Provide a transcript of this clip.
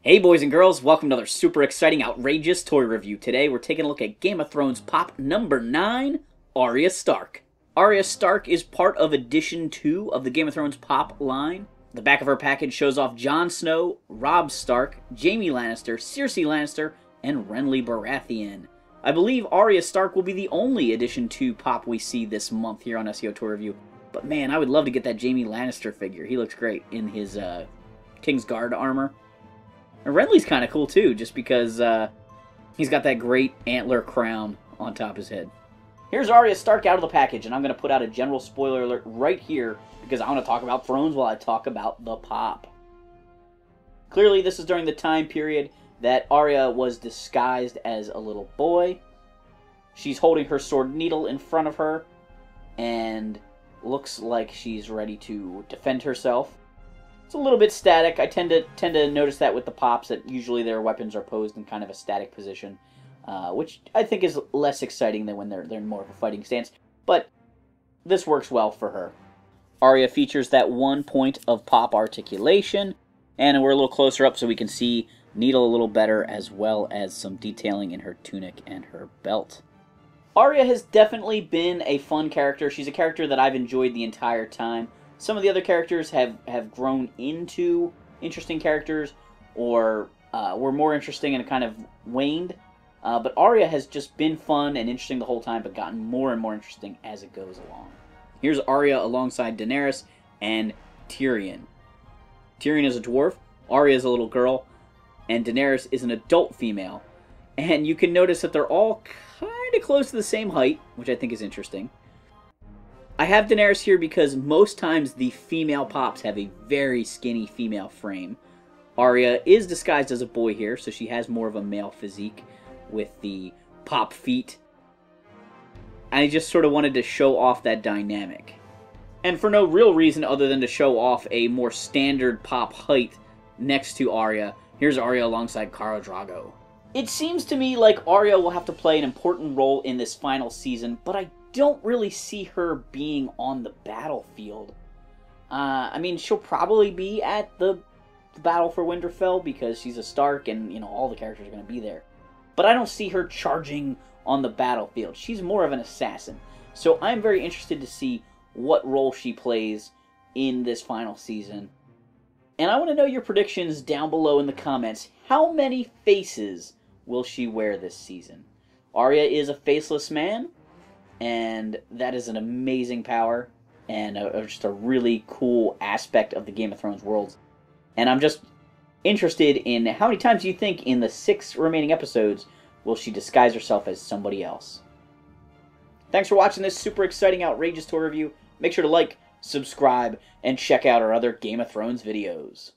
Hey boys and girls, welcome to another super exciting, outrageous toy review. Today we're taking a look at Game of Thrones Pop number 9, Arya Stark. Arya Stark is part of Edition 2 of the Game of Thrones Pop line. The back of her package shows off Jon Snow, Robb Stark, Jaime Lannister, Cersei Lannister, and Renly Baratheon. I believe Arya Stark will be the only Edition 2 Pop we see this month here on SEO Toy Review. But man, I would love to get that Jaime Lannister figure. He looks great in his Kingsguard armor. And Renly's kind of cool too, just because he's got that great antler crown on top of his head. Here's Arya Stark out of the package, and I'm going to put out a general spoiler alert right here because I want to talk about Thrones while I talk about the pop. Clearly, this is during the time period that Arya was disguised as a little boy. She's holding her sword needle in front of her and looks like she's ready to defend herself. It's a little bit static. I tend to notice that with the pops, that usually their weapons are posed in kind of a static position, which I think is less exciting than when they're in more of a fighting stance. But this works well for her. Arya features that 1 point of pop articulation, and we're a little closer up so we can see Needle a little better, as well as some detailing in her tunic and her belt. Arya has definitely been a fun character. She's a character that I've enjoyed the entire time. Some of the other characters have grown into interesting characters, or were more interesting and kind of waned. But Arya has just been fun and interesting the whole time, but gotten more and more interesting as it goes along. Here's Arya alongside Daenerys and Tyrion. Tyrion is a dwarf, Arya is a little girl, and Daenerys is an adult female. And you can notice that they're all kind of close to the same height, which I think is interesting. I have Daenerys here because most times the female pops have a very skinny female frame. Arya is disguised as a boy here, so she has more of a male physique with the pop feet. I just sort of wanted to show off that dynamic. And for no real reason other than to show off a more standard pop height next to Arya, here's Arya alongside Khal Drogo. It seems to me like Arya will have to play an important role in this final season, but I don't really see her being on the battlefield. I mean, she'll probably be at the Battle for Winterfell because she's a Stark and, you know, all the characters are going to be there. But I don't see her charging on the battlefield. She's more of an assassin. So I'm very interested to see what role she plays in this final season. And I want to know your predictions down below in the comments. How many faces will she wear this season? Arya is a faceless man, and that is an amazing power and just a really cool aspect of the Game of Thrones world. And I'm just interested in how many times you think in the 6 remaining episodes will she disguise herself as somebody else. Thanks for watching this super exciting, outrageous toy review. Make sure to like, subscribe, and check out our other Game of Thrones videos.